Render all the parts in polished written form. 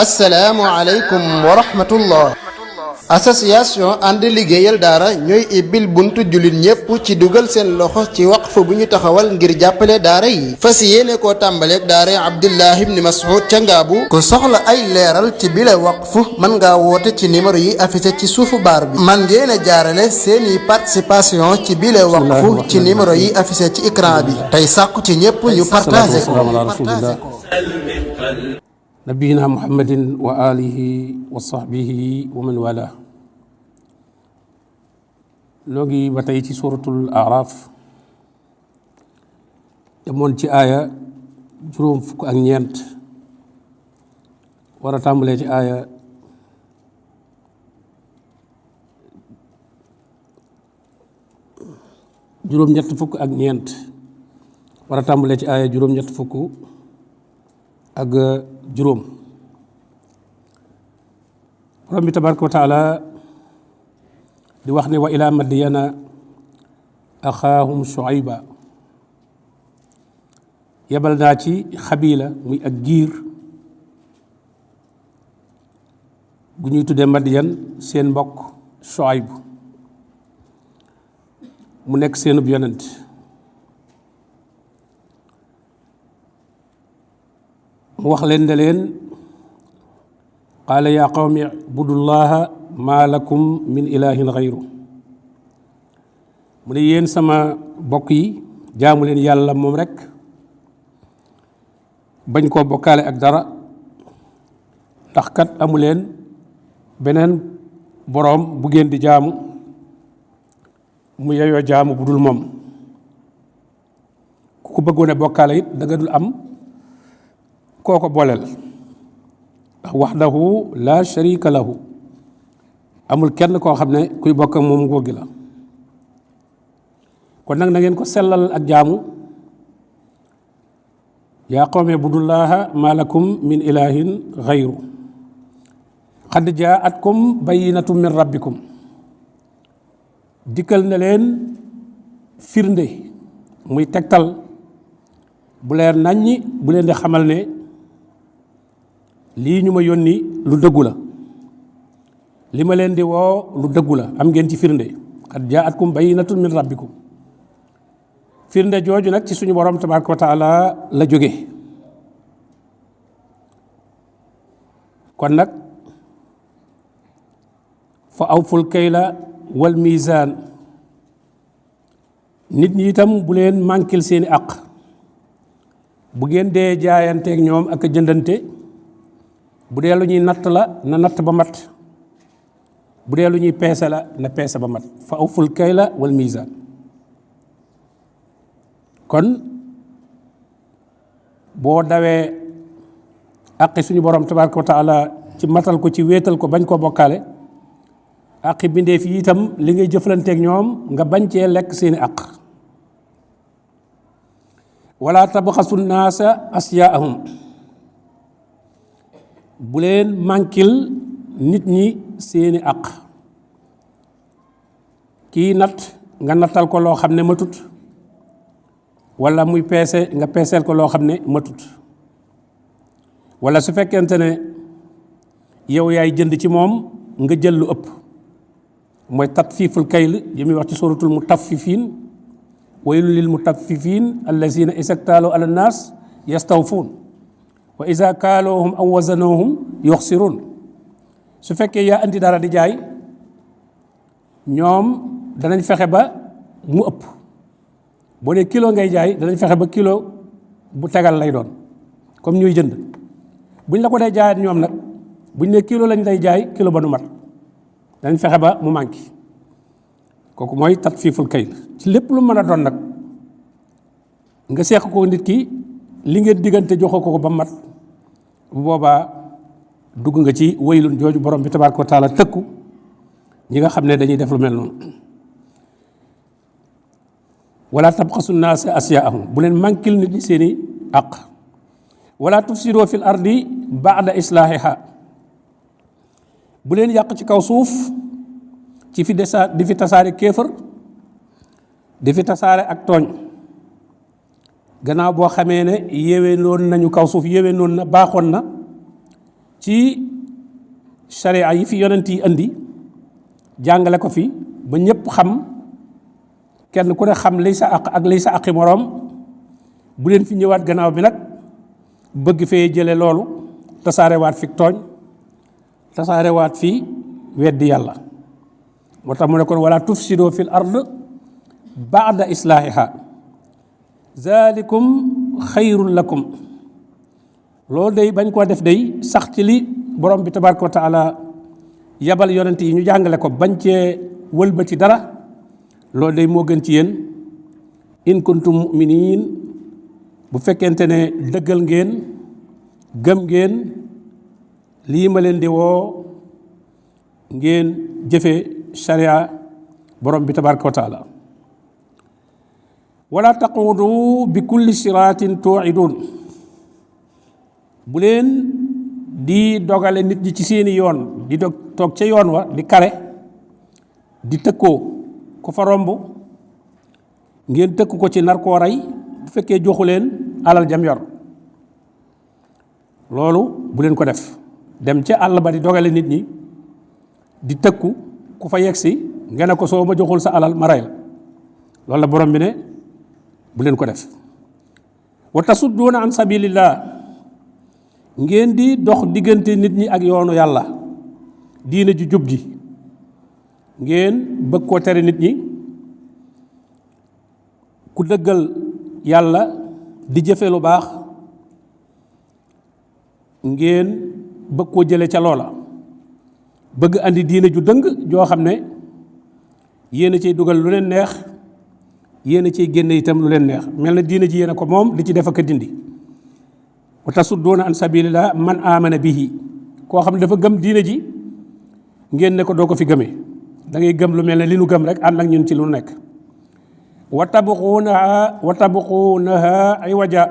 assalaamu aleykum wa rahmatullah. association ànd liggéeyal daara ñooy ibbil buntu jullit ñépp ci dugal seen loxo ci waqf bu ñu taxawal ngir jàppale daara yi fas yéene koo tàmbaleeg daara Abdullah ibn Mas'ud ca Ngaabu ku soxla ay leeral ci bile waqf mën ngaa woote ci numéro yi affiché ci suufu baar bi man ngeen a jaarale seeni participation ci bile waqf ci numéro yi affiché ci écran bi tey sàkku ci ñépp ñu partagé ko. nabiyina muhammadin wa alihi wa sahbihi wa man wala noo ngi ba tey ci suratul araf demoon ci aaya juróom fukk ak ñeent war a tàmbalee ci aaya juróom-ñett fukk ak ñeent war a tàmbalee ci aaya juróom-ñett fukk ak juróom borom bi tabaraka wa taala di wax ne wa ila madyana axaahum shuayba yebal naa ci xabila muy ak giir gu ñuy tuddee madyan seen mbokk shuayb mu nekk seenub yonent mu wax leen ne leen qaala yaa qawmi budullaha maa lakum min ilahin xayru mu ne yéen sama bokk yi jaamu leen yàlla moom rek bañ koo bokkaale ak dara ndax kat amu leen beneen boroom bu ngeen di jaamu mu yeyoo jaamu bu dul moom ku ko bëggoon a bokkaale it da nga dul am kooko booleel ndax wahdahu la sharika lahu amul kenn koo xam ne kuy bokk ak moom nguur gi la kon nag na ngeen ko sellal ak jaamu yaa qawmi budullaha ma lakum min ilahin xayru xad jaatkum bayyinatum min rabbikum dikkal na leen firnde muy tegtal bu leer naññi bu leen di xamal ne lii ñu ma yónni lu dëggu la li ma leen di woo lu dëggu la am ngeen ci firnde qad jaatkum bayyinatun min rabbikum firnde jooju nag ci suñu borom tabaraka wa taala la jóge kon nag fa awful kayla wal mizaan nit ñi itam bu leen mànkil seeni àq bu ngeen dee jaayanteeg ñoom ak a jëndante bu dee lu ñuy natt la na natt ba mat bu dee lu ñuy peese la na peese ba mat fa awful kayla wal mizaan kon boo dawee àqi suñu borom tabaraka wa taala ci matal ko ci wéetal ko bañ koo bokkaale àqi bindee fi itam li ngay jëflanteeg ñoom nga bañ cee lekk seeni àq wala tabxasu naasa asyaahum bu leen mànkil nit ñi seeni àq kii natt nga nattal ko loo xam ne matut wala muy peese nga peeseel ko loo xam ne matut wala su fekkente ne yow yaay jënd ci moom nga jël lu ëpp mooy tatfiiful kayl yi muy wax ci suratul mutaffifiin waylun lil mutaffifiin allazina isaktaaloo ala nnaas yastawfuun wa iza kaaloohum aw wazanuhum yuxsiruun su fekkee yaa andi dara di jaay ñoom danañ fexe ba mu ëpp boo dee kilo ngay jaay danañ fexe ba kilo bu tegal lay doon comme ñuy jënd buñ la ko dee jaayaat ñoom nag buñ ne kilo lañ lay jaay kilo ba nu mat danañ fexe ba mu manqué kooku mooy tatfiiful kayl ci lépp lu mën a doon nag nga seeq ko nit ki li ngeen diggante joxoo ko ba mat bu boobaa dugg nga ci waylun jooju borom bi tabaaraka wa taala tëkku ñi nga xam ne dañuy def lu mel noonu wala tabxasu naasa asyaahum bu leen mànkil nit ñi seeni àq wala tufsidoo fil ardi baada islaahiha bu leen yàq ci kaw suuf ci di fi tasaare kéefër di fi tasaare ak tooñ gannaaw boo xamee ne yéwénoon nañu kaw suuf yéwénoon na baaxoon na ci sharia yi fi yonent yi andi jàngale ko fi ba ñëpp xam kenn ku ne xam lay sa àq ak lay sa àqi moroom bu leen fi ñëwaat gannaaw bi nag bëgg fee jële loolu tasaarewaat fi tooñ tasaarewaat fi weddi yàlla moo tax mu ne kon wala tufsido fil ard ba'da islaahiha zalikum xayrun lakum loolu day bañ koo def day sax ci li borom bi tabaraka wa taala yabal yonent yi ñu jàngale ko bañ cee wëlbati dara loolu day moo gën ci yéen in kuntum mu'minin bu fekkente ne dëggal ngeen gëm ngeen lii ma leen di woo ngeen jëfe sharia borom bi tabaraka wa taala wala taqudu bi kulli siraatin tu'idun bu leen di dogale nit ñi ci seeni yoon di toog ca yoon wa di kare di tëkkoo ku fa romb ngeen tëkk ko ci nar koo rey bu fekkee joxu leen alal jam yor loolu bu leen ko def dem ca àll ba di dogale nit ñi di tëkku ku fa yegsi nga ne ko soo ma joxul sa alal ma rey la loolu la borom bi ne bu leen ko def wa tasudduuna an sabilillah ngeen di dox diggante nit ñi ak yoonu yàlla diina ju jub ji ngeen bëgg koo tere nit ñi ku dëggal yàlla di jëfe lu baax ngeen bëgg koo jële ca loola bëgg andi diina ju dëng joo xam ne yéen a ciy dugal lu leen neex yéen a ciy génne itam lu leen neex mel na diina ji yéen a ko moom di ci def ak a dindi wa tasudduuna an sabilillah man amana bihi koo xam ne dafa gëm diina ji ngeen ne ko doo ko fi gëmee da ngay gëm lu mel ne li nu gëm rek ànd ak ñun ci lu nekk wa tabquunaha ay waja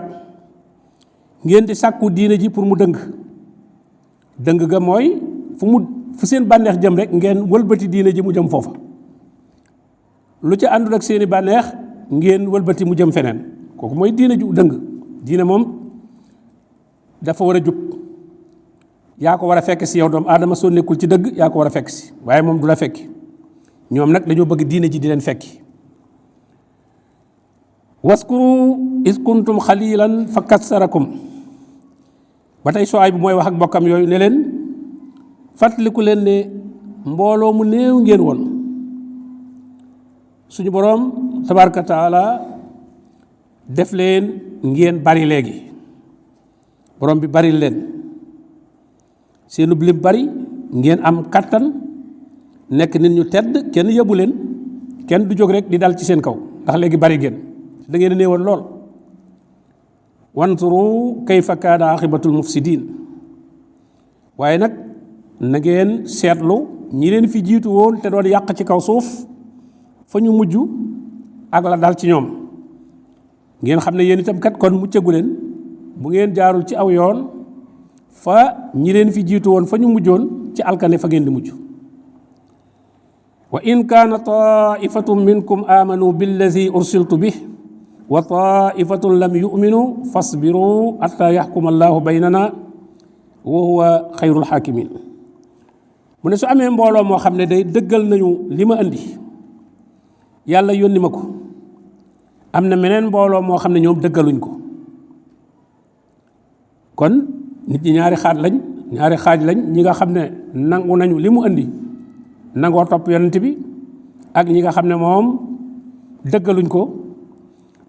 ngeen di sàkku diina ji pour mu dëng ga mooy fu seen bànneex jëm rek ngeen wëlbati diina ji mu jëm foofa lu ci àndul ak seeni bànneex ngeen wëlbati mu jëm feneen kooku mooy diina ju dëng diina moom dafa war a jub yaa ko war a fekk si yow doomu aadama soo nekkul ci dëgg yaa ko war a fekk si waaye moom du la fekki ñoom nag dañoo bëgg diina ji di leen fekki waskuru is kuntum xalilan fa kassarakum ba tey Suayb bu mooy wax ak bokkam yooyu ne leen fàttaliku leen ne mbooloo mu néew ngeen woon suñu boroom tabaraka taala def leen ngeen bari léegi boroom bi bari leen seenub lim bari ngeen am kattan nekk nit ñu tedd kenn yëbu leen kenn du jóg rek di dal ci seen kaw ndax léegi bari ngeen da ngeen a néewoon lool wanturu kayfa kaana aqibatul mufsidin waaye nag na ngeen seetlu ñi leen fi jiitu woon te doon yàq ci kaw suuf fa ñu mujj ak la dal ci ñoom ngeen xam ne yéen itam kat kon muccagu leen bu ngeen jaarul ci aw yoon fa ñi leen fi jiitu woon fa ñu mujjoon ci alkane fa ngeen di mujj wa in kaana taifatun minkum amanu billazi ursiltu bih wa taifatun lam yuminu fasbiru hatta yaxkuma allahu baynana wa huwa xayrul xaakimin mu ne su amee mbooloo moo xam ne day dëggal nañu li ma andi yàlla yónni ma ko am na meneen mbooloo moo xam ne ñoom dëggaluñ ko kon nit ñi ñaari xaaj lañ ñi nga xam ne nangu nañu li mu andi nangoo topp yonent bi ak ñi nga xam ne moom dëggaluñ ko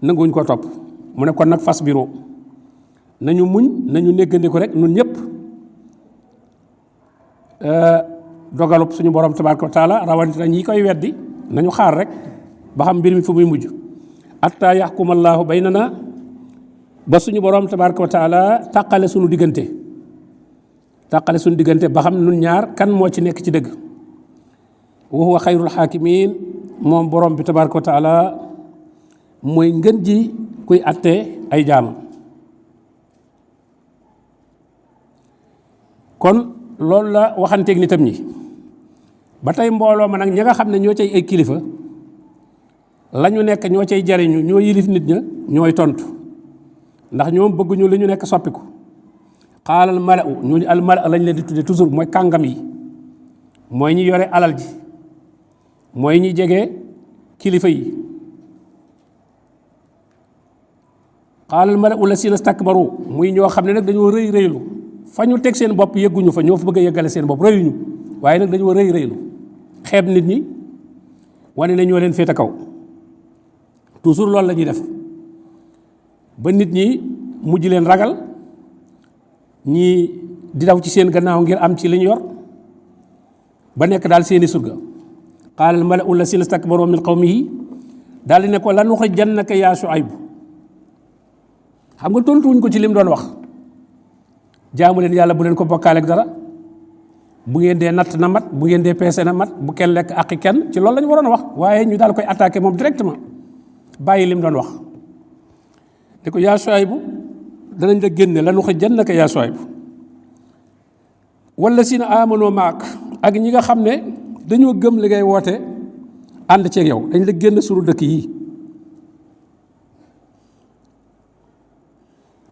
nanguñ ko topp mu ne kon nag fas biro nañu muñ nañu néggandiku rek nun ñëpp dogalub suñu borom tabaraka wa taala rawatina ñi koy weddi nañu xaar rek ba xam mbir mi fu muy mujj hatta yaxkuma allahu baynana ba suñu borom tabaraka wa taala tàqale suñu diggante ba xam nun ñaar kan moo ci nekk ci dëgg wa huwa xayrul xaakimin moom borom bi tabaraka wa taala mooy ngën ji kuy atte ay jaamam kon loolu la waxanteeg nitam ñi ba tey mbooloo ma nag ñi nga xam ne ñoo cay ay kilifa la ñu nekk ñoo cay jariñu ñoo yilif nit ña ñooy tontu ndax ñoom bëgguñu li ñu nekk soppiku xaalal mala'u ñooñu al mala lañ leen di tudde toujours mooy kàngam yi mooy ñi yore alal ji mooy ñi jege kilifa yi xaalal mala'u lasina stakbaru muy ñoo xam ne nag dañoo rëy rëylu fa ñu teg seen bopp yëgguñu fa ñoo fa bëgg a yëggale seen bopp rëyuñu waaye nag dañoo rëy rëylu xeeb nit ñi wane ne ñoo leen féete kaw toujours loolu la ñuy def ba nit ñi mujj leen ragal ñi di daw ci seen gannaaw ngir am ci li ñu yor ba nekk daal seeni surga qaala al mala'u lasina stakbaru min qawmihi daal di ne ko lanuxrijannaka yaa Shuayb xam nga tontuwuñ ko ci lim doon wax jaamu leen yàlla bu leen ko bokkaale ak dara bu ngeen dee natt na mat bu ngeen dee peese na mat bu kenn lekk àqi kenn ci loolu la ñu waroon a wax waaye ñu daal koy attaqué moom directement bàyyi lim doon wax ne ko yaa Shuayb danañ la génne lanuxrijannaka yaa Shuayb wallazina aamanoo maak ak ñi nga xam ne dañoo gëm li ngay woote ànd ceeg yow dañ la génn sunu dëkk yi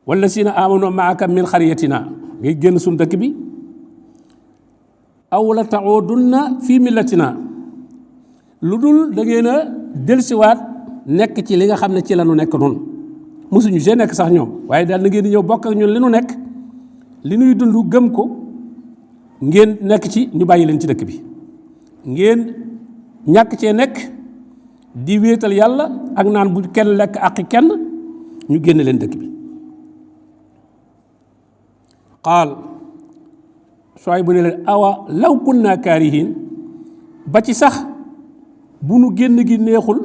wallazina aamanoo maaka min xaryatina ngay génn sunu dëkk bi aw la ta'udunna fii millatina lu dul da ngeen a delsiwaat nekk ci li nga xam ne ci la nu nekk noonu mosuñu see nekk sax ñoom waaye daal na ngeen di ñëw bokk ak ñun li nu nekk li nuy dund gëm ko ngeen nekk ci ñu bàyyi leen ci dëkk bi ngeen ñàkk cee nekk di wéetal yàlla ak naan bu kenn lekk àqi kenn ñu génn leen dëkk bi qaal Shuayb bu ne leen awa law kunna kaarihin ba ci sax bu nu génn gi neexul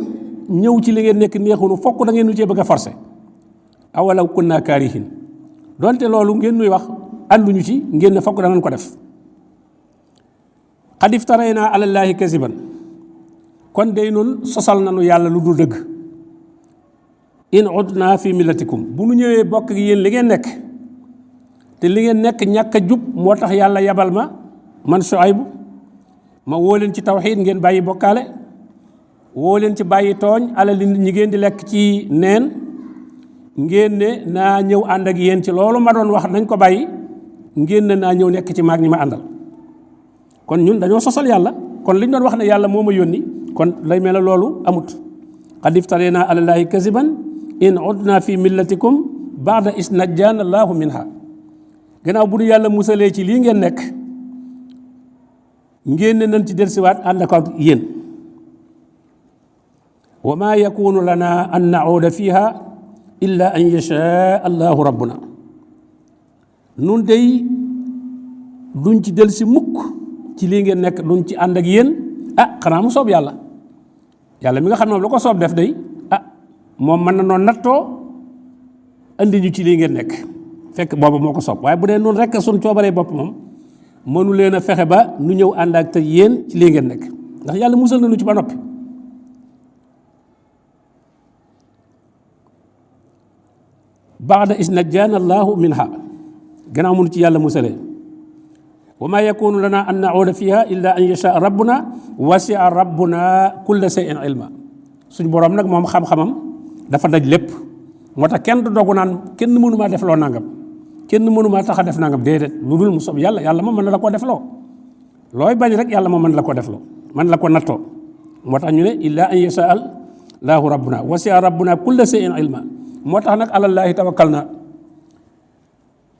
ñëw ci li ngeen nekk neexunu fokk da ngeen nu cee bëgg a forcé awa law kunna kaarihin donte loolu ngeen nuy wax ànduñu ci ngeen ne fokk da ngeen ko def qad iftaraynaa ala llaahi kaziban kon day noonu sosal nañu yàlla lu dul dëgg in udnaa fi millatikum bu nu ñëwee bokk ak yéen li ngeen nekk te li ngeen nekk ñàkk a jub moo tax yàlla yabal ma man Shuayb ma woo leen ci tawxiid ngeen bàyyi bokkaale woo leen ci bàyyi tooñ alal li nit ñi ngeen di lekk ci neen ngeen ne naa ñëw ànd ak yéen ci loolu ma doon wax nañ ko bàyyi ngeen ne naa ñëw nekk ci maag ñi ma àndal kon ñun dañoo sosal yàlla kon liñ doon wax ne yàlla moo ma yónni kon lay mel ne loolu amut qad iftaraynaa ala llaahi kaziban in udnaa fi millatikum ba'da is najjaana allaahu minha gannaaw bu nu yàlla musalee ci lii ngeen nekk ngeen ne nañ ci delsiwaat ànd ak yéen wa maa yakunu lana an nauuda fiha illa an yashaa allahu rabbuna nun day duñ ci delsi mukk ci lii ngeen nekk duñ ci ànd ak yéen xanaa mu soob yàlla yàlla mi nga xam ne lu ko soob def day moom mën na noon nattoo andi ñu ci lii ngeen nekk fekk booba moo ko soob waaye bu dee noonu rek suñ coobaree bopp moom mënu leen a fexe ba nu ñëw ànd ak te yéen ci lii ngeen nekk ndax yàlla musal nañu ci ba noppi baada is najjaana allahu minha gannaaw mënu ci yàlla musalee wa maa yakunu lana an nauuda fiha illa an yashaa rabbuna wasi'a rabbuna kulla shay'in ilma suñ boroom nag moom xam-xamam dafa daj lépp moo tax kenn du dogu naan kenn mënumaa def loo nangam kenn mënumaa tax a def nangam déedéet lu dul mu sob yàlla yàlla moom mën na la koo defloo looy bañ rek yàlla moom mën na la koo defloo mën la ko nattoo moo tax ñu ne illa an yashaa allahu rabbuna wasi'a rabbuna kulla shay'in ilma moo tax nag alallaahi tawakkal na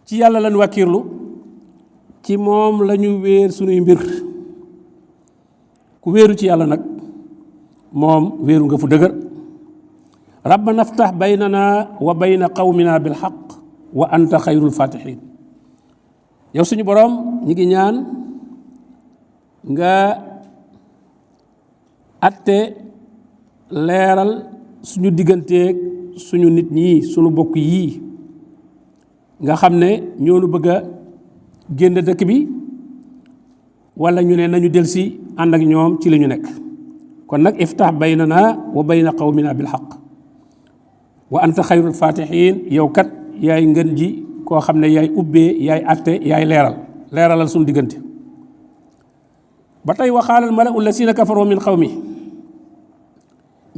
ci yàlla lañ wàkkiirlu ci moom la ñu wéer suñuy mbir ku wéeru ci yàlla nag moom wéeru nga fu dëgër rabbana aftax baynana wa bayna qawmina bilxaq wa anta xayrul fatihin yow suñu boroom ñi ngi ñaan nga atte leeral suñu digganteeg suñu nit ñi suñu bokk yii nga xam ne ñoo nu bëgg a génn dëkk bi wala ñu ne nañu delsi ànd ak ñoom ci li ñu nekk kon nag iftax baynana wa bayna qawmina bilxaq wa anta xayrul fatihin yow kat yaay ngën ji koo xam ne yaay ubbee yaay atte yaay leeralal suñu diggante ba tey waxaalal mala'u lasina kafaroo min qawmi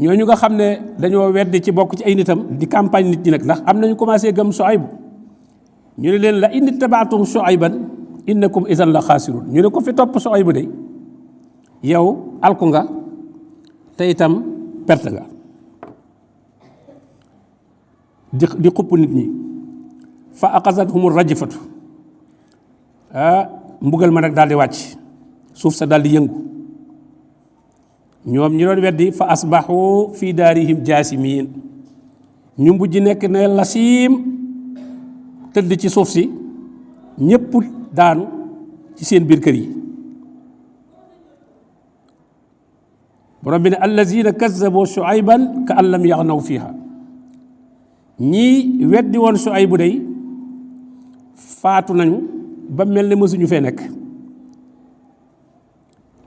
ñooñu nga xam ne dañoo weddi ci bokk ci ay nitam di campagne nit ñi nag ndax am nañu commencé gëm Shuayb ñu ne leen la in ittaba'tum Shuayban innakum idan la xaasirun ñu ne ko fi topp Shuayb de yow alku nga te itam perte nga di xupp nit ñi fa axazathum rajfatu mbugal ma nag daal di wàcc suuf sa daal di yëngu ñoom ñi doon weddi fa asbaxu fi daarihim jaasimiin ñu mujj nekk ne lasiim tëdd ci suuf si ñépp daanu ci seen biir kër yi borom bi ne allazina kazzabu Shuayban ka an lam yaxnaw fiha ñii weddi woon Shuaybu day faatu nañu ba mel ne mësuñu fee nekk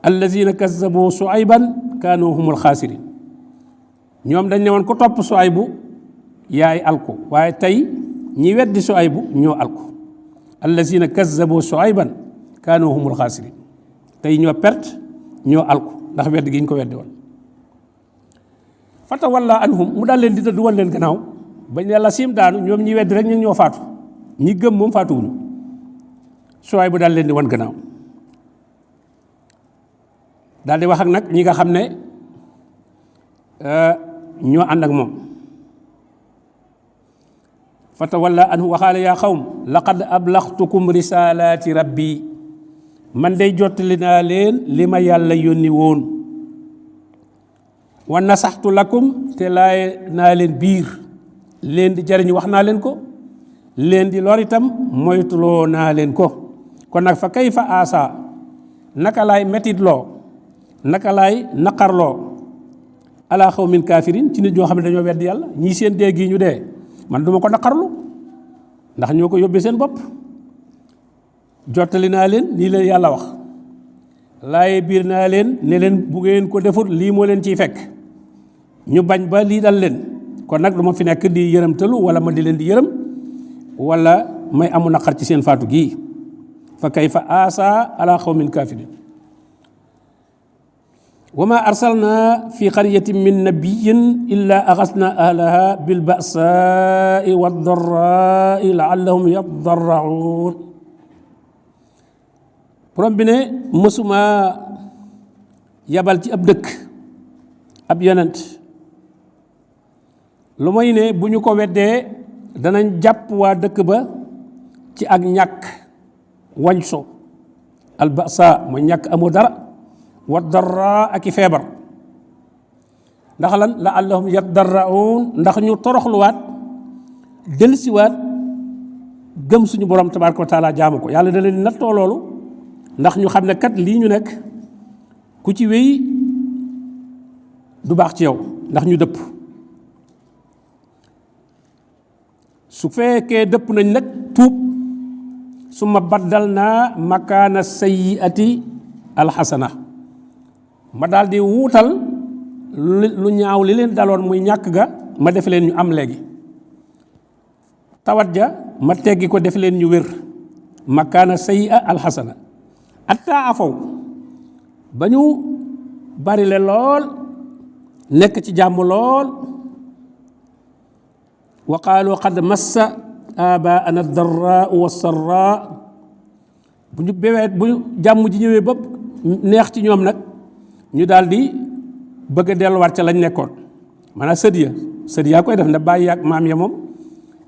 allazina kazzabu Shuayban kaanu humul xaasirin ñoom dañ ne woon ko topp Shuaybu yaay alku waaye tey ñi weddi Shuaybu ñoo alku allazina kazzabu Shuayban kaanu humul xaasirin tey ñoo perte ñoo alku ndax weddi gi ñu ko weddi woon fatawalla anhum mu daal leen di dëddu wan leen gannaaw bañ ne la siim daanu ñoom ñi weddi rek ñu ñoo faatu ñi gëm moom faatuwuñu Shuaybu daal leen di wan gannaaw daal di wax ak nag ñi nga xam ne ñoo ànd ak moom fatawalla anhu wa qaala yaa qawm laqad ablaxtukum risalaati rabbi man day jottali naa leen li ma yàlla yónni woon wa nasaxtu lakum te laay naa leen biir leen di jariñ wax naa leen ko leen di lor itam moytuloo naa leen ko kon nag fa kayfa asa naka laay metitloo naka laay naqarloo ala xawmin kaafirin ci nit ñoo xam ne dañoo weddi yàlla ñii seen dee gii ñu dee man duma ko naqarlu ndax ñoo ko yóbbee seen bopp jottali naa leen lii leen yàlla wax laaye biir naa leen ne leen bu ngeen ko defut lii moo leen ciy fekk ñu bañ ba lii dal leen kon nag du ma fi nekk di yërëmtalu wala ma di leen di yërëm wala may amu naqar ci seen faatu gii fa kayfa asa ala xawmin kafirin wa ma arsalna fi qaryatin min nabiyyin illa axasna ahlaha bilba'saai waddarraai laallahum yaddarraun borom bi ne mësuma yabal ci ab dëkk ab yonent lu mooy ne bu ñu ko weddee danañ jàpp waa dëkk ba ci ak ñàkk wañso albasa mooy ñàkk amoo dara wa darra ak i feebar ndax lan la allahum yaddarraun ndax ñu toroxluwaat delsiwaat gëm suñu borom tabaraka wa taala jaamu ko yàlla da leen nattoo loolu ndax ñu xam ne kat lii ñu nekk ku ci wéy du baax ci yow ndax ñu dëpp su fekkee dëpp nañ nag tuub summa baddalna makaana sayyi'ati alxasana ma daal di wuutal lu ñaaw li leen daloon muy ñàkk ga ma def leen ñu am léegi tawat ja ma teggi ko def leen ñu wér makaana sayyi'a alxasana atta afaw ba ñu bari le lool nekk ci jàmm lool wa qaalu qad massa abaana darraa wa sarraa bu ñu jàmm ji ñëwee ba neex ci ñoom nag ñu daal di bëgg a delluwaat ca lañ nekkoon maanaam sët yaa koy def ne bàyyi ak maam ya moom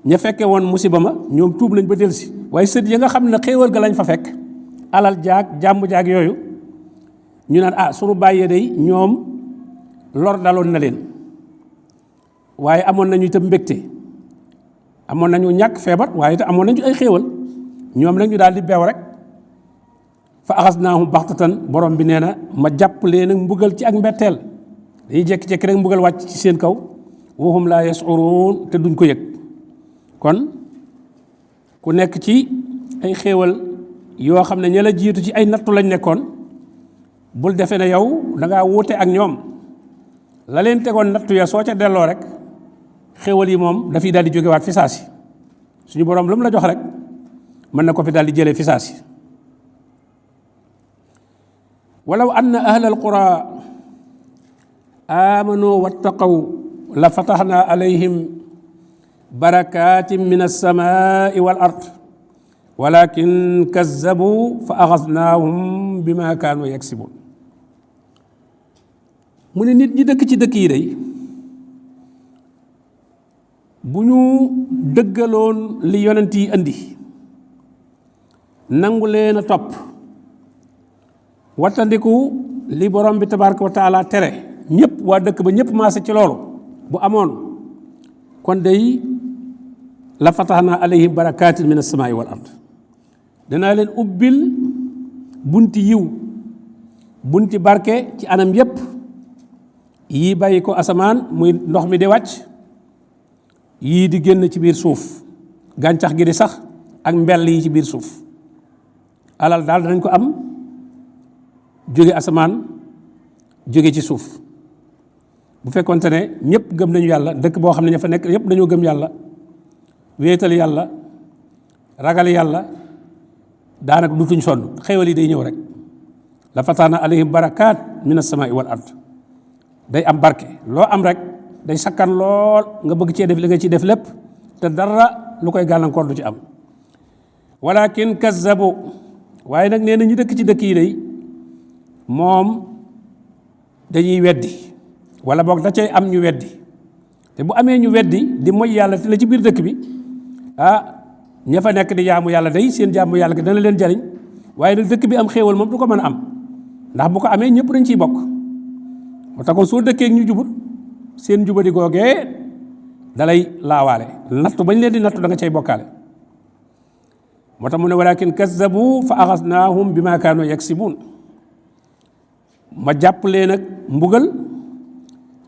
ña fekke woon musiba ma ñoom tuub nañ ba dellusi waaye sët ya nga xam ne xéewal ga lañ fa fekk alal jaag jàmm jaag yooyu ñu naan sunu bàyyee day ñoom lor daloon na leen waaye amoon nañu itam mbégte amoon nañu ñàkk feebar waaye itam amoon nañu ay xéewal ñoom nag ñu daal di beew rek fa axasnaahum baxtatan borom bi nee na ma jàpp leen ak mbugal ci ak mbetteel dañuy jékki-jékki rek mbugal wàcc ci seen kaw wa hum laa yash'uruun te duñ ko yëg kon ku nekk ci ay xéewal yoo xam ne ña la jiitu ci ay nattu lañ nekkoon bul defee ne yow da ngaa wuute ak ñoom la leen tegoon nattu ya soo ca delloo rek xéewal yi moom dafay daal di jógewaat fi saasi suñu borom lu mu la jox rek mën na ko fi daal di jëlee fi saasi walaw anna ahlal qura amanu wattaqaw la fataxna alayhim barakatin min alsamai wal ard walakin kazzabu fa axasnaahum bima kaanu yaksibun mu ne nit ñi dëkk ci dëkk yi day bu ñu dëggaloon li yonent yi andi nangu leen a topp wattandiku li borom bi tabaraka wa taala tere ñëpp waa dëkk ba ñëpp maase ci loolu bu amoon kon day la fataxna alayhim barakatin min as-samaa'i wal ard danaa leen ubbil bunti yiw bunti barke ci anam yépp yii bàyyi ko asamaan muy ndox mi di wàcc yii di génn ci biir suuf gàncax gi di sax ak mbell yi ci biir suuf alal daal danañ ko am jóge asamaan jóge ci suuf bu fekkonte ne ñëpp gëm nañu yàlla dëkk boo xam ne ña fa nekk ñëpp dañoo gëm yàlla wéetal yàlla ragal yàlla daanaka dutuñ sonn xéwal yi day ñëw rek la fataana alayhim barakaat min as-samaa'i wal ard day am barke loo am rek day sakkan lool nga bëgg cee def li nga ciy def lépp te dara lu koy gàllankoor du ci am walakin kazzabu waaye nag nee na ñu dëkk ci dëkk yi day moom dañuy weddi wala boog da cay am ñu weddi te bu amee ñu weddi di moy yàlla te la ci biir dëkk bi ña fa nekk di jaamu yàlla day seen jaamu yàlla gi dana leen jariñ waaye nag dëkk bi am xéewal moom du ko mën a am ndax bu ko amee ñëpp dañ ciy bokk moo taxoon soo dëkkee ñu jubut seen jubadi googee dalay laawaale nattu bañ leen di nattu da nga cay bokkaale moo tax mu ne walakin kazzabu fa axasnaahum bima kaanu yaksibuun ma jàpp leen nag mbugal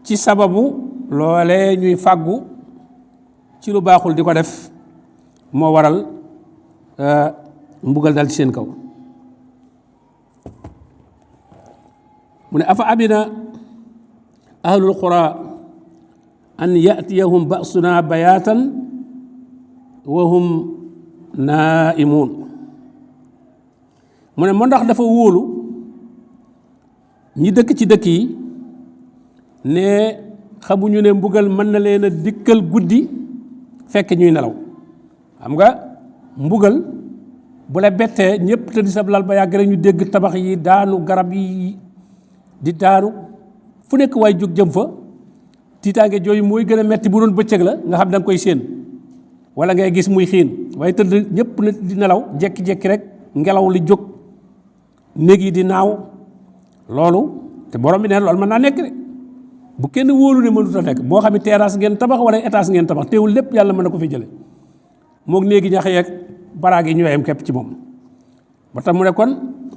ci sababu loolee ñuy fàggu ci lu baaxul di ko def moo waral mbugal dal ci seen kaw mu ne afa amina ahlul qura an yatiyahum ba'suna bayatan wa hum naimun mu ne moo ndax dafa wóolu ñi dëkk ci dëkk yi ne xamuñu ne mbugal mën na leen a dikkal guddi fekk ñuy nelaw xam nga mbugal bu la bettee ñëpp te di sab lal ba yàgg rek ñu dégg tabax yi daanu garab yi di daanu fu nekk waay jóg jëm fa tiitaange jooyu mooy gën a metti bu doon bëccëg la nga xam da nga koy séen wala ngay gis muy xiin waaye tëdd ñëpp na di nelaw jekki-jekki rek ngelaw li jóg néeg yi di naaw loolu te borom bi ne loolu mën naa nekk de bu kenn wóolu ne mënut a nekk boo xam ne terrasse ngeen tabax wala étage ngeen tabax teewul lépp yàlla mën na ko fi jële moog néegi ñax yeeg baraag yi ñooyam képp ci moom moo tax mu ne kon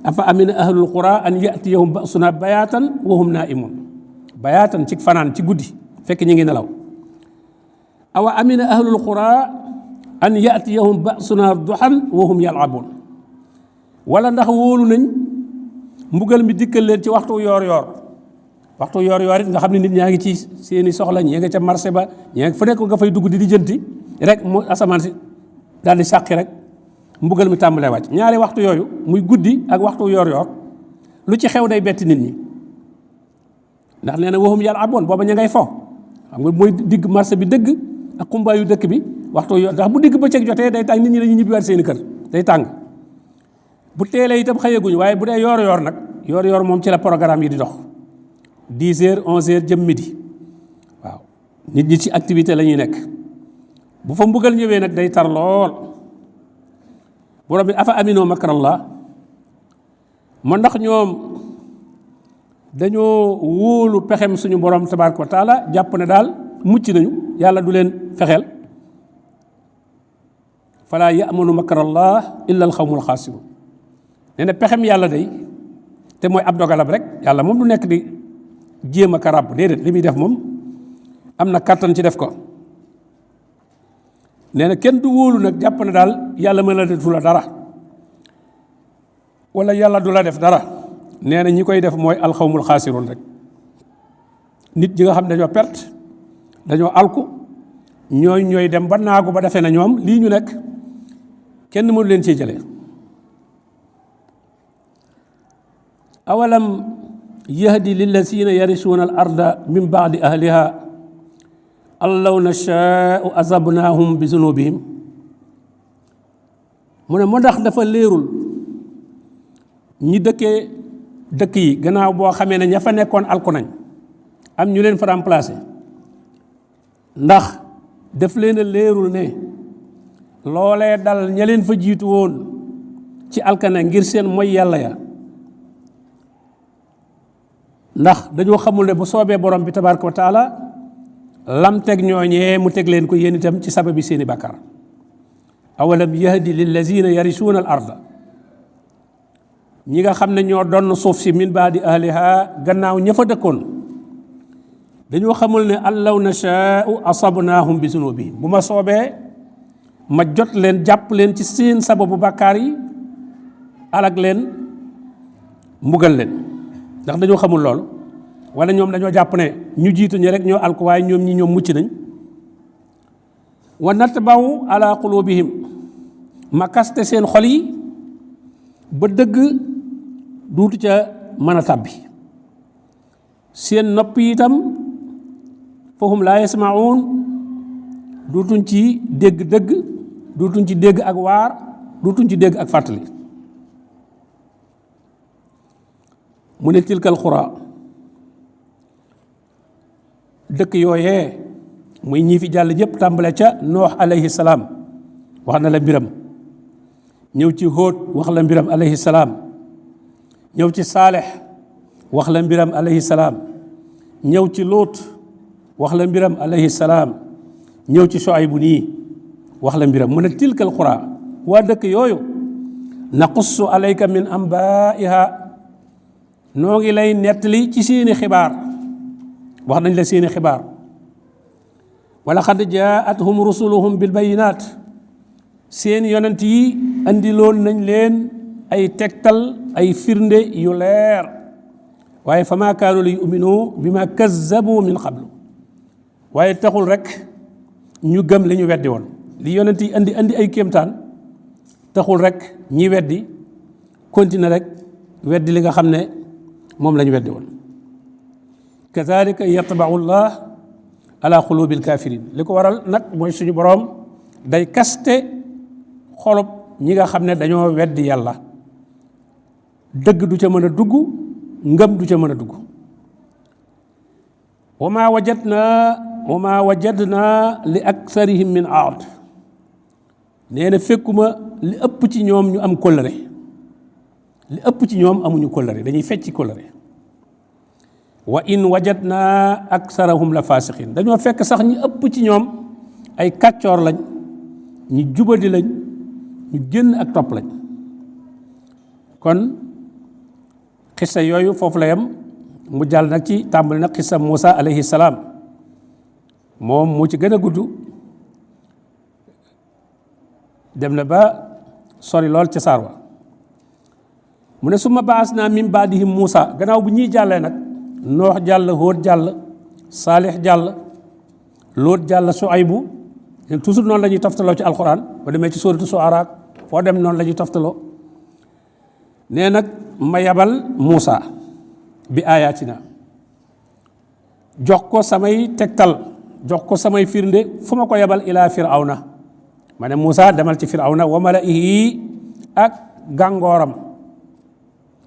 afa amina ahlul qura an yatiyahum ba'suna bayatan wa hum naimun bayatan ci fanaan ci guddi fekk ñu ngi nelaw awa amina ahlul qura an yatiyahum ba'suna duhan wa hum yal'abun wala ndax wóolu nañ mbugal mi dikkal leen ci waxtu yoor yoor waxtu yoor yoor it nga xam ne nit ñaa ngi ci seeni soxla ñee nga ca marché ba ñee nga fa nekk nga fay dugg di jënti rek mu asamaan si daal di sàqi rek mbugal mi tàmbalee wàcc ñaari waxtu yooyu muy guddi ak waxtu yoor yoor lu ci xew day betti nit ñi ndax nee na waxum yàlla aboon booba ña ngay fo xam nga mooy digg marché bi dëgg ak xumbaayu dëkk bi waxtu yoor ndax bu digg bëccëg jotee day tàng nit ñi dañuy ñibbiwaat seeni kër day tàng bu teelee itam xëyaguñu waaye bu dee yoor yoor nag yoor yoor moom ci la programme yi di dox 10 heures 11 heures jëm midi waaw nit ñi ci activité la ñuy nekk bu fa mbugal ñëwee nag day tar lool borom bi afa aminoo makrallah ma ndax ñoom dañoo wóolu pexem suñu borom tabaraka wa taala jàpp ne daal mucc nañu yàlla du leen fexeel fala ya'manu makrallah illa al xawmul xaasirun nee na pexem yàlla day te mooy ab dogalam rek yàlla moom du nekk di jéem a karab déedéet li muy def moom am na kàttan ci def ko nee na kenn du wóolu nag jàpp ne daal yàlla mën la defu la dara wala yàlla du la def dara nee na ñi koy def mooy alxawmul xaasiroon rek nit ñi nga xam dañoo perte dañoo alku ñooy dem ba naagu ba defee na ñoom lii ñu nekk kenn mënu leen cee jëlee awalam yahdi lillazina yarisuuna al arda min baadi ahliha allaw nashaau azabnahum bi zunubihim mu ne moo ndax dafa leerul ñi dëkkee dëkk yi gannaaw boo xamee ne ña fa nekkoon alku nañ am ñu leen fa remplacé ndax daf leen a leerul ne loolee dal ña leen fa jiitu woon ci alkane ngir seen mooy yàlla ya ndax dañoo xamul ne bu soobee borom bi tabaraka wa taala lam teg ñooñee mu teg leen ko yéen itam ci sababi seeni bàkkaar awalam yahdi lillazina yarisuuna al arda ñi nga xam ne ñoo donn suuf si min baadi ahliha gannaaw ña fa dëkkoon dañoo xamul ne allaw nashaau asabnaahum bi zunubihim bu ma soobee ma jot leen jàpp leen ci seen sababu bàkkaar yi alag leen mbugal leen ndax dañoo xamul loolu wala ñoom dañoo jàpp ne ñu jiitu ñi rek ñoo alku waaye ñoom ñi ñoom mucc nañ wa natbaw ala qulubihim ma kaste seen xol yi ba dëgg duutu ca mën a tàbbi seen nopp yi itam fahum laa yasmaun duutuñ ci dégg dëgg duutuñ ci dégg ak waar duutuñ ci dégg ak fàttali mu ne tilkal xura dëkk yooyee muy ñii fi jàll yëpp tàmbale ca noox alayhi salaam wax na la mbiram ñëw ci hóot wax la mbiram alayhi salaam ñëw ci saalex wax la mbiram alayhi salaam ñëw ci luut wax la mbiram alayhi salaam ñëw ci Shuaybu nii wax la mbiram mu ne tilkal xura waa dëkk yooyu naqussu alayka min ambaiha noo ngi lay nettali ci seeni xibaar wax nañ la seeni xibaar wala xad jaathum rusuluhum bil bayinaat seen yonent yi andiloon nañ leen ay tegtal ay firnde yu leer waaye fa maa kaanu li yuminu bi ma kazzabu min qablu waaye taxul rek ñu gëm li ñu weddi woon li yonent yi andi ay kéemtaan taxul rek ñi weddi continuer rek weddi li nga xam ne moom la ñu weddi woon kazalika yatbau llah ala xulubil kafirin li ko waral nag mooy suñu boroom day kaste xolub ñi nga xam ne dañoo weddi yàlla dëgg du ca mën a dugg ngëm du ca mën a dugg wa ma wajadna li aktharihim min aad nee na fekkuma li ëpp ci ñoom ñu am kóllëre li ëpp ci ñoom amuñu kóllëre dañuy fecci kóllëre wa in wajadna aktharahum la fasiqin dañoo fekk sax ñi ëpp ci ñoom ay kàccoor lañ ñu jubadi lañ ñu génn ak topp lañ kon xissa yooyu foofu la yam mu jàll nag ci tàmbali nag xissa Muusa alayhi salaam moom moo ci gën a gudd dem na ba sori lool ca saar wa mu ne summa baas naa min baadihim Muusa gannaaw bu ñuy jàllee nag noox jàll hóot jàll saalix jàll lóot jàll Shuaybu toujours noonu la ñuy toftaloo ci alquran ba demee ci suuratu Shu'ara foo dem noonu la ñuy toftaloo nee nag ma yabal Muusa bi ayatina jox ko samay tegtal jox ko samay firnde fu ma ko yabal ilaa firawna ma ne Muusa demal ci firawna wa malaihi ak gàngooram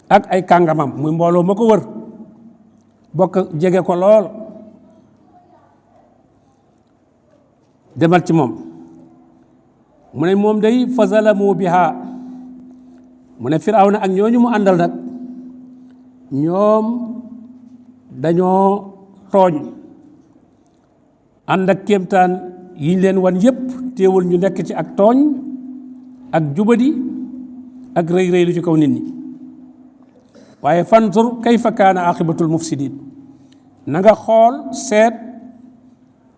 ak ay kàngamam muy mbooloo ma ko wër bokk jege ko lool demal ci moom mu ne moom day fa zalamu biha mu ne firawna ak ñooñu mu àndal nag ñoom dañoo tooñ ànd ak kéemtaan yiñ leen wan yépp téewul ñu nekk ci ak tooñ ak jubadi ak rëy rëy lu ci kaw nit ñi waaye fanzur kayfa kaana aqibatul mufsidin na nga xool seet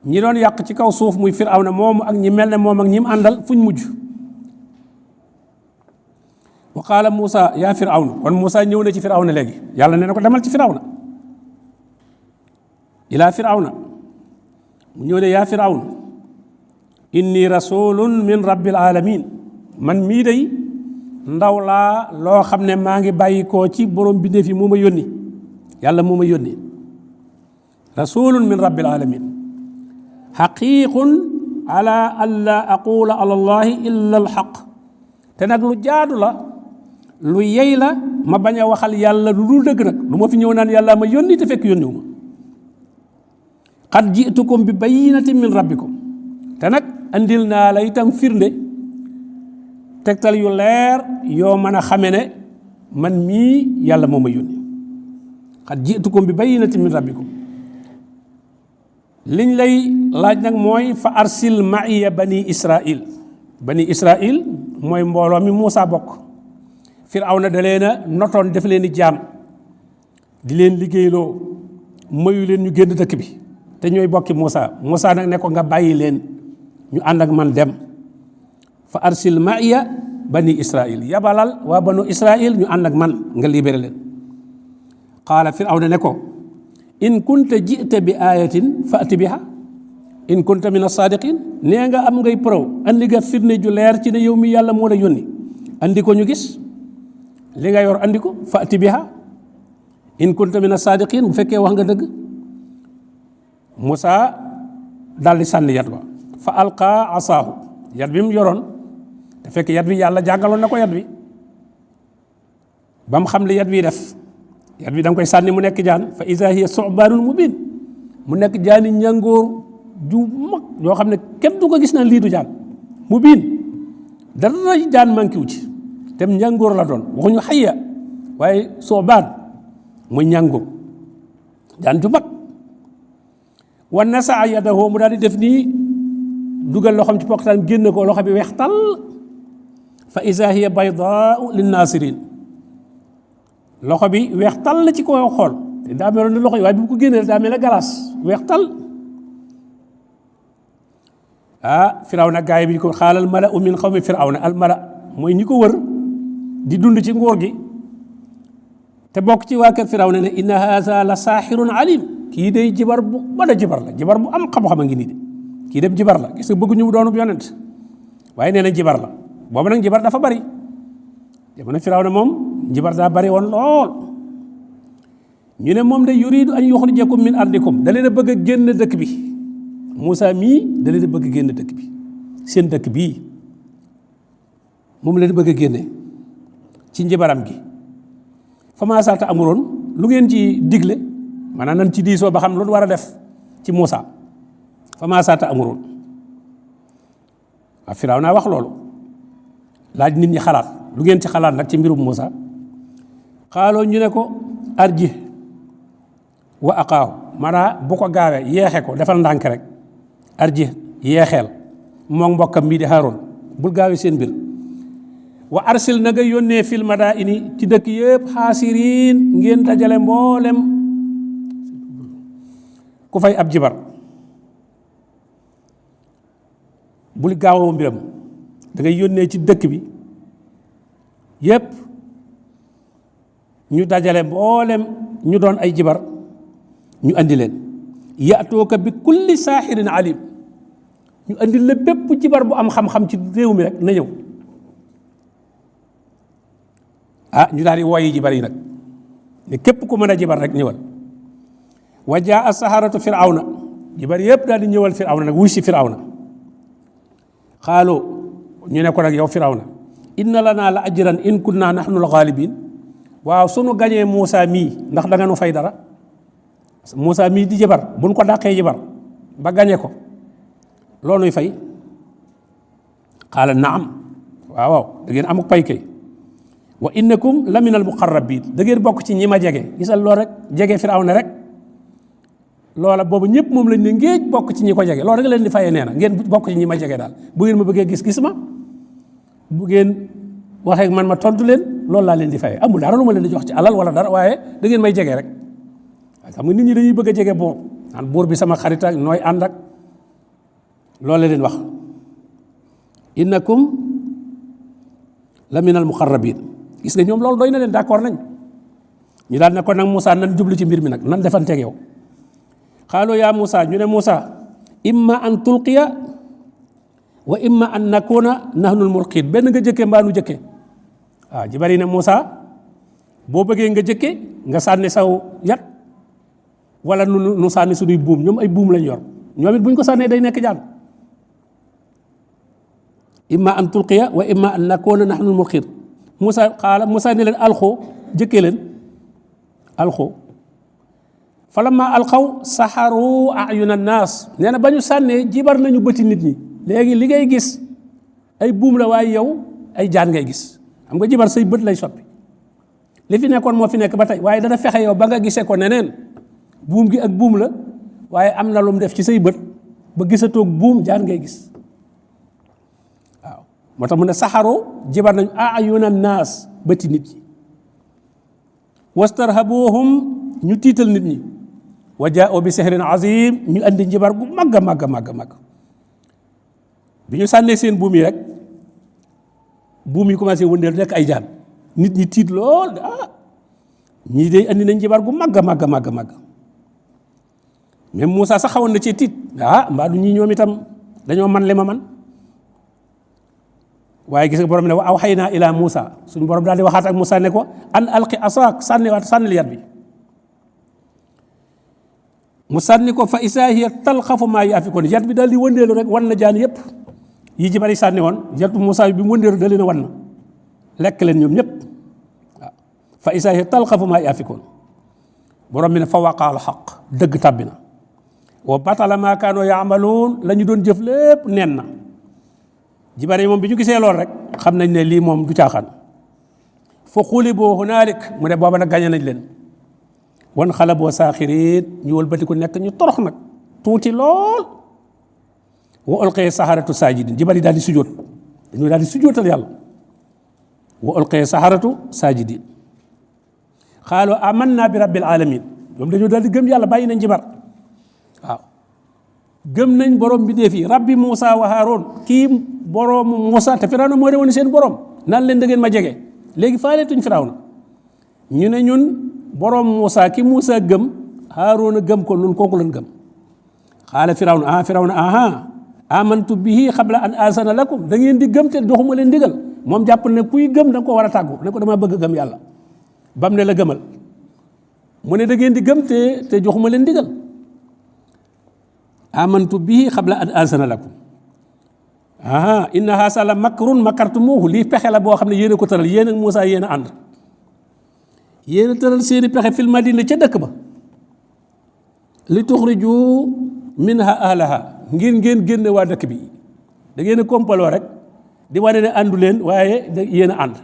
ñi doon yàq ci kaw suuf muy firawna moomu ak ñi mel ne moom ak ñi mu àndal fuñ mujj wa qaala Muusa yaa firawna kon Muusa ñëw na ci firawna léegi yàlla nee na ko demal ci firawna ilaa firawna mu ñëw ne yaa firawna inni rasulun min rabbil alamin man mii day ndaw laa loo xam ne maa ngi bàyyi koo ci borom bindeef yi moo ma yónni yàlla moo ma yónni rasulun min rabbil alamin xaqiqun ala an la aqula ala allahi illa alxaq te nag lu jaadu la lu yey la ma bañ a waxal yàlla lu dul dëgg nag lu ma fi ñëw naan yàlla ma yónni te fekk yónniwu ma qad ji'tukum bi bayyinatin min rabbikum te nag andil naa la itam firnde tegtal yu leer yoo mën a xame ne man mii yàlla moo ma yónni qad ji'tukum bi bayyinatin min rabbikum liñ lay laaj nag mooy fa arsil ma'iya bani israil mooy mbooloo mi Muusa bokk Firawna da leen a notoon def leen di jaam di leen liggéeyloo mayu leen ñu génn dëkk bi te ñooy bokki Muusa nag ne ko nga bàyyi leen ñu ànd ak man dem fa arsil ma'iya bani israil yabalal waa banu israil ñu ànd ak man nga libéré leen qaala Firawna ne ko in kunta ji'ta bi ayatin fa'ti biha in kunta min as-sadiqin nee nga am ngay preuve andi nga firnde ju leer ci ne yow mi yàlla moo la yónni andi ko ñu gis li nga yor andi ko fa'ti biha in kunta min as-sadiqin bu fekkee wax nga dëgg Musa daal di sànni yat ba fa alqa asaahu yat bi mu yoroon te fekk yat bi yàlla jàngaloon na ko yat bi ba mu xam li yat bi def yat bi da nga koy sànni mu nekk jaan fa iza hiya su'banun mubin mu nekk jaani ñangoor ju mag yoo xam ne kenn du ko gis na lii du jaan mubin dara jaan manqué wu ci tem ñangoor la doon waxuñu xayya waaye su'ban muy ñangoor jaan ju mag wa nasaa yadahu mu daal di def nii dugal loxoom ci poqtaan génn ko loxo bi weex tal fa iza hiya baydaa'u linnaasirin loxo bi weex tal la ci ko xool te daa meloon ne loxo yi waaye bi mu ko génnee daa mel ne galaas weex tal Firawna gaay bi ko xaalal mala'u min xawmi Firawna al mala mooy ñi ko wër di dund ci nguur gi te bokk ci waa kër Firawna ne inna haza la saaxirun alim kii day jibar bu mën a jibar la jibar bu am xam-xam a ngi nii de kii dem jibar la gis nga bëgg ñu doonu yonent waaye nee na jibar la boobu nag jibar dafa bari jamono Firawna moom jibar daa bari woon lool ñu ne moom de yuridu an yuxrijakum min ardikum da leen a bëgg a génn dëkk bi Muusa mii da leen a bëgg a génn dëkk bi seen dëkk bii moom leen bëgg a génne ci njibaram gi fa maa saata amuroon lu ngeen ci digle maanaam nan ci diisoo ba xam lu war a def ci Muusa fa maa saata amuroon waaw Firawna wax loolu laaj nit ñi xalaat lu ngeen ci xalaat nag ci mbirum Muusa xaaloo ñu ne ko arji wa aqaahu maanaam bu ko gaawee yeexe ko defal ndànk rek arji yeexeel moom mbokkam mii di Haaroon bul gaawee seen mbir wa arsil na nga yónnee fil madaini ci dëkk yëpp xaasiriin ngeen dajale mboolem ku fay ab jibar bul gaawoo mbiram da ngay yónnee ci dëkk bi yëpp ñu dajale mboolem ñu doon ay jibar ñu andi leen ya'tuuka bi kulli saaxirin alim ñu andi la bépp jibar bu am xam-xam ci réew mi rek na ñëw ñu daal di wooyi jibar yi nag ne képp ku mën a jibar rek ñëwal wa jaa saharatu firawna jibar yëpp daal di ñëwal firawna nag wuy si firawna xaaloo ñu ne ko nag yow firawna inna lanaa la ajran in kunna nahnu al-ghalibin waaw sunu gañee Muusa mii ndax da nga nu fay dara Muusa mii di jibar buñ ko dàqee jibar ba gañe ko loo nuy fay qaala naam waaw da ngeen amuk pay kay wa innakum la min al muqarrabin da ngeen bokk ci ñi ma jege gisal loolu rek jege Firawna rek loola boobu ñëpp moom lañ ne ngeen bokk ci ñi ko jege loolu rek leen di fayee nee na ngeen bokk ci ñi ma jege daal bu ngeen ma bëggee gis ma bu ngeen waxee man ma tontu leen loolu laa leen di fayee amul dara lu ma leen di jox ci alal wala dara waaye da ngeen may jege rek xam nga nit ñi dañuy bëgg a jege buur naan buur bi sama xarit ak nooy ànd ak loolu la leen wax innakum la min al muqarrabin gis nga ñoom loolu doy na leen d'accord nañ ñu daal ne ko nag Moussa nan jublu ci mbir mi nag nan defanteeg yow xaaloo yaa Moussa ñu ne Moussa imma an tulqiya wa imma an nakuna nahnul mulqiin benn nga jëkkee mbaa nu jëkkee waaw ji bari ne Moussa boo bëggee nga jëkke nga sànni saw yat wala nu sànni suñuy buum ñoom ay buum lañ yor ñoom it buñ ko sànnee day nekk jaan imma an tulqiya wa imma an nakuna nahnu mulqin Musa ne leen alxoo jëkkee leen alxoo falamma alxaw saxaru ayuna naas nee na ba ñu sànnee jibar nañu bëti nit ñi léegi li ngay gis ay buum la waaye yow ay jaan ngay gis xam nga jibar say bët lay soppi li fi nekkoon moo fi nekk ba tey waaye dana fexe yow ba nga gisee ko neneen buum gi ak buum la waaye am na lu mu def ci say bët ba gisatoog buum jaan ngay gis waaw moo tax mu ne saxaroo jibar nañu ayuna naas bëti nit ñi wastarhabuhum ñu tiital nit ñi wa jaa'u bi sihrin azim ñu andi njibar gu màgg a màgg a màgg a màgg bi ñu sànnee seen buum yi rek buum yi commencé wëndeel nekk ay jaan nit ñi tiit lool ñii day andi nañ njibar gu màgg a màgg a màgg a màgg même Moussa sax xawoon na ci tiit mbaa du ñii ñoom itam dañoo man li ma man waaye gis nga borom ne wa awhaynaa ilaa Moussa suñu borom daal di waxaat ak Moussa ne ko an alqi asaak sànnil yat bi mu sànni ko fa isaa hiya talqafu maa yaafikoon yat bi daal di wëndeelu rek wan na jaan yëpp yi ji bari sànni woon yatu Moussa bi mu wëndeelu da leen a wan na lekk leen ñoom ñëpp waaw fa isaa hiya talqafu maa yaafikoon borom bi ne fa waqaal xaq dëgg tàbbi na wa batala maa kaanoo yaamaluun la ñu doon jëf lépp nen na jibar yi moom bi ñu gisee lool rek xam nañ ne lii moom du caaxaan fa xuliboo hunaalik mu ne booba nag gañe nañ leen wan xalaboo saaxiriin ñu wëlbati ko nekk ñu torox nag tuuti lool wa ulqiya saharatu saajidin jibar yi daal di sujjóot dañoo daal di sujjóotal yàlla wa ulqiya saharatu saajidin xaalu amanna bi rabbil alamin ñoom dañoo daal di gëm yàlla bàyyi nañ jibar waaw gëm nañ borom bi dee fii rabbi Moussa wa Haroun kii boroomu Moussa te Firawna moo de woon seen borom naan leen da ngeen ma jege léegi faaleetuñ Firawna ñu ne ñun borom Moussa ki Moussa gëm Haroun a gëm ko nun kooku lañ gëm xaala Firawna amantu bihi qabla an asana lakum da ngeen di gëm te doxuma leen digal moom jàpp ne kuy gëm da nga ko war a tàggu ne ko dama bëgg gëm yàlla bam ne la gëmal mu ne da ngeen di gëm te joxuma leen digal amantu bihi qabla an asana lakum inna haasa la makrun makartumuhu lii pexe la boo xam ne yéen a ko tëral yéen ak Moussa yéen a ànd yéen a tëral seeni pexe fil madina ca dëkk ba li tuxriju minha ahlaha ngir ngeen génne waa dëkk bi da ngeen a kompaloo rek di wane ne àndu leen waaye yéen a ànd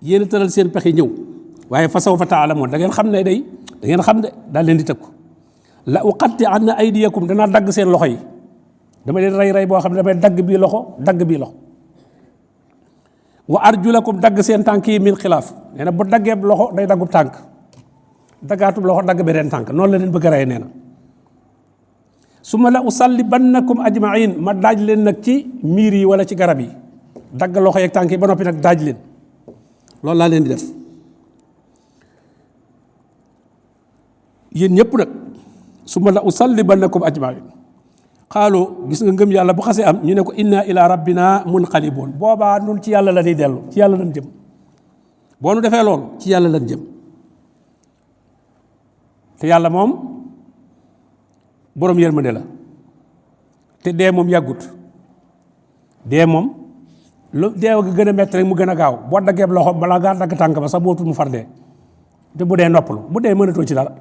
yéen a tëral seen pexe ñëw waaye fa sawfa taalamoon da ngeen xam ne day da ngeen xam de daal leen di tëkku la uqatti anna aydiyakum danaa dagg seen loxo yi dama leen rey boo xam ne damay dagg bii loxo wa arjulakum dagg seen tànk yi min xilaaf nee na bu daggee loxo day daggub tànk daggaatub loxo dagg beneen tànk noonu la leen bëgg a rey nee na summa la usallibannakum ajmain ma daaj leen nag ci miir yi wala ci garab yi dagg loxo yeeg tànk yi ba noppi nag daaj leen loolu laa leen di def yéen ñëpp nag summa la usallibannakum ajmain xaaloo gis nga ngëm yàlla bu xasee am ñu ne ko inna ila rabbina munqaliboon boobaa nun ci yàlla la ñuy dellu ci yàlla lañ jëm boo nu defee loolu ci yàlla lañ jëm te yàlla moom boroom yërmande la te dee moom yàggut dee moom lu dee ga gën a metti rek mu gën a gaaw boo daggeeb loxo balaa ngaa dagg tànk ba sax bootul mu far dee te bu dee noppalu bu dee mënatoo ci dara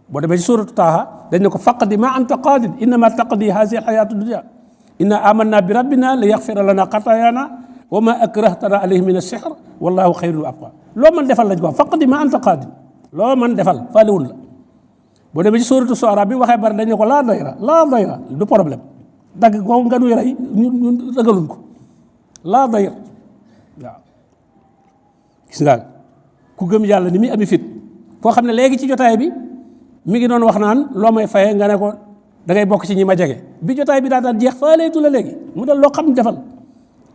boo demee ci suuratu Taaha dañ ne ko faqdi ma anta qaadin innama taqdi hazihi alxayaatu dunya inna amanna bi rabbina li yaxfira lana xataayana wa ma akrahtana alayhi min as-sihr wallahu xayrun wa abqa loo man defal lañ ko faqdi ma anta qaadin loo man defal faaliwul la boo demee ci suuratu Shu'ara bi waxee bari dañ ne ko laa dayra du problème dagg ko nga nuy rey ñu ragaluñ ko laa dayr waaw gis nga ku gëm yàlla ni muy ami fit koo xam ne léegi ci jotaay bi mi ngi doon wax naan loo may faye nga ne ko da ngay bokk ci ñi ma jege bi jotaay bi daan jeex faaleetu la léegi mu dal loo xam defal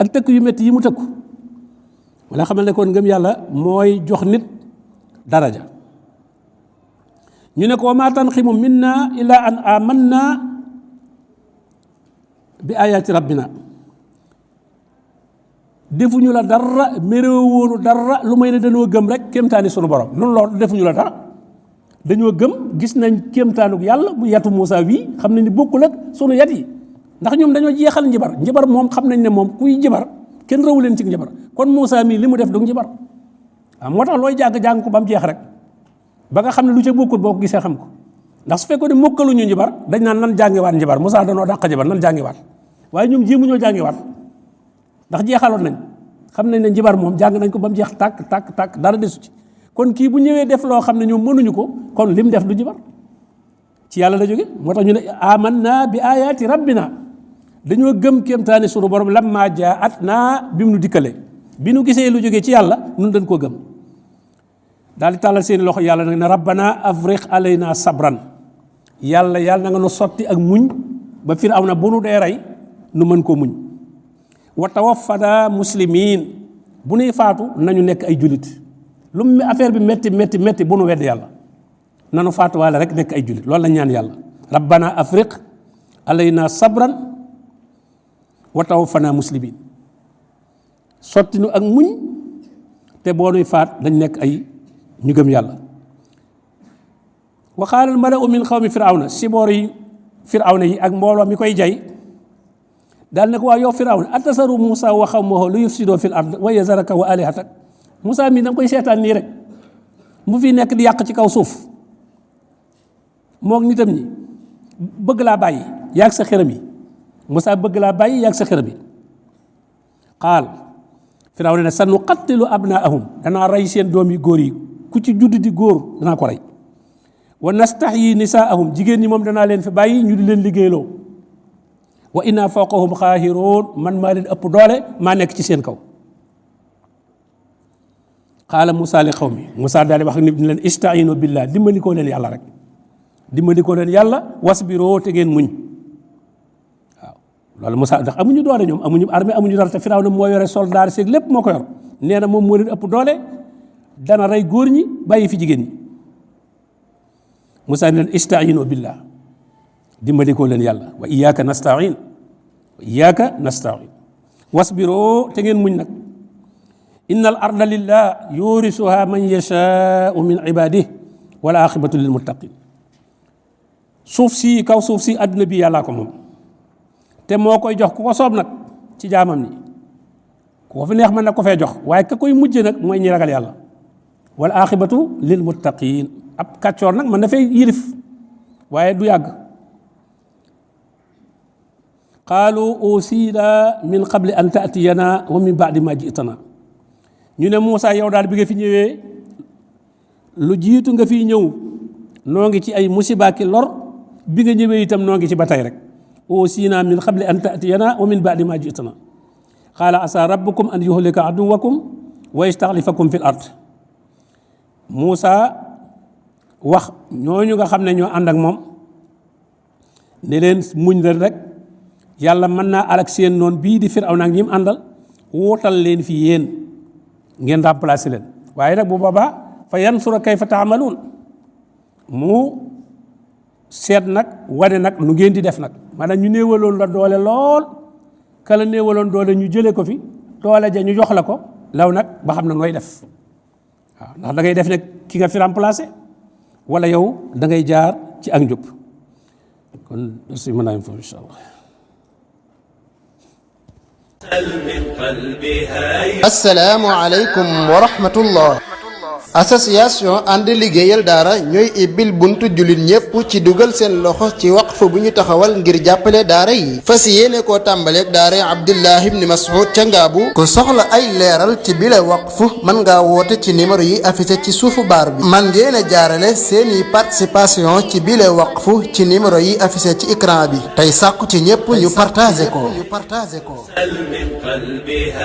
ak tëkk yu métti yi mu tëkku wala xamal ne kon ngëm yàlla mooy jox nit daraja ñu ne ko wa maa tanqimu minna illa an amanna bi ayati rabbina defuñu la dara méréwoonu dara lu may ne dañoo gëm rek kéemtaani sunu borom noonu loolu defuñu la dara dañoo gëm gis nañ kéemtaanug yàlla mu yatu Moussa bii xam nañ ni bokkul ak sunu yat yi ndax ñoom dañoo jeexal njibar moom xam nañ ne moom kuy njibar kenn rawu leen ci njibar kon Moussa mii li mu def du njibar waaw moo tax looy jàng ko ba mu jeex rek ba nga xam ne lu ca bokkul boo ko gisee xam ko ndax su fekkoon ne mokkaluñu njibar dañ naan nan jàngiwaat njibar Moussa danoo dàq njibar nan jàngiwaat waaye ñoom jéemuñoo jàngiwaat ndax jeexaloon nañ xam nañ ne njibar moom jàng nañ ko ba mu jeex tàkk dara desu ci kon kii bu ñëwee def loo xam ne ñoom mënuñu ko kon lim def du njibar ci yàlla la jóge moo tax ñu ne amanna bi ayati rabbina dañoo gëm kéemtaani sunu borom lamma jaatna bi mu nu dikkalee bi nu gisee lu jógee ci yàlla nun dañ koo gëm daal di tàllal seeni loxo yàlla nag ne rabbana afriq alayna sabran yàlla na nga nu sotti ak muñ ba Firawna bu nu dee rey nu mën koo muñ wa tawaffana muslimin bu nuy faatu nañu nekk ay julit lu mu affaire bi metti bu nu wedd yàlla nanu faatuwaale rek nekk ay julit loolu la ñaan yàlla rabbana afriq alayna sabran wa tawaffana muslimin sotti nu ak muñ te boo nuy faat dañ nekk ay ñu gëm yàlla wa qaala al mala'u min qawmi Firawna siboor yi Firawna yi ak mbooloo mi koy jay daal ne ko waa yow Firawna atasaru Moussa wa qawmahu li yufsidoo fil ard wa yazaraka wa alihatak Moussa mii da nga koy seetaan nii rek mu fi nekk di yàq ci kaw suuf moog nitam ñi bëgg laa bàyyi yaag sa xërëm yi Moussa bëgg laa bàyyi yaag sa xërëm yi qaal Firawna ne sanuqattilu abnaahum danaa rey seen doom yi góor yi ku ci judd di góor danaa ko rey wa nastahyi nisaahum jigéen ñi moom danaa leen fi bàyyi ñu di leen liggéeyloo wa inna fawqahum qaahiruun man maa leen ëpp doole maa nekk ci seen kaw qaala Moussa li qawmi Moussa daal di wax nit ñi leen ista'iinu billah dimbali ko leen yàlla rek dimbali ko leen yàlla wasbiroo te ngeen muñ waaw loolu Moussa ndax amuñu doole ñoom amuñu armée amuñu dara te Firawna moo yore soldaar seeg lépp moo ko yor nee na moom moo leen ëpp doole dana rey góor ñi bàyyi fi jigéen ñi Moussa ne leen ista'iinu billah dimbali ko leen yàlla wa iyyaka nasta'in wasbiroo te ngeen muñ nag innal arda lillah yurisuha man yashaa'u min ibadihi wal aqibatu lil muttaqin kaw suuf si adduna bi yàllaa ko moom te moo koy jox ku ko soob nag ci jaamam ni ku ko fi neex mën na ko fee jox waaye ka koy mujje nag mooy ñi ragal yàlla wal aqibatu lil muttaqin ab kàccoor nag mën na fay yilif waaye du yàgg qaalu usiina min qabli an ta'tiyana wa min ba'di ma ji'tana ñu ne Moussa yow daal bi nga fi ñëwee lu jiitu nga fi ñëw noo ngi ci ay musiba ki lor bi nga ñëwee itam noo ngi ci ba tey rek usiina min qabli an ta'tiyana wa min ba'di ma ji'tana qaala asa rabbukum an yuhlika aduwakum wa yastakhlifakum fil ard Moussa wax ñooñu nga xam ne ñoo ànd ak moom ne leen muñ leen rek yàlla mën naa alak seen noon bii di Firawna ak ñi mu àndal wootal leen fi yéen ngeen remplacer leen waaye nag bu boobaa fa yansura kayfa taamaluun mu seet nag wane nag nu ngeen di def nag maanaam ñu néewaloon la doole lool kala néewaloon doole ñu jëlee ko fi doole ja ñu jox la ko law nag ba xam ne nooy def waaw ndax da ngay def ne ki nga fi remplacer wala yow da ngay jaar ci ak njub kon merci mën naa yem foofu incha allah. assalaamu aleykum wa rahmatullah. association ànd liggéeyal daara ñooy ibbil buntu jullit ñépp ci dugal seen loxo ci waqf bu ñu taxawal ngir jàppale daara yi fas yéene koo tàmbaleeg daara Abdullah ibn Mas'ud ca Ngaabu ku soxla ay leeral ci bile waqf mën ngaa woote ci numéro yi affiché ci suufu baar bi man ngeen a jaarale seeni participation ci bile waqf ci numéro yi affiché ci écran bi tey sàkku ci ñépp ñu partagé ko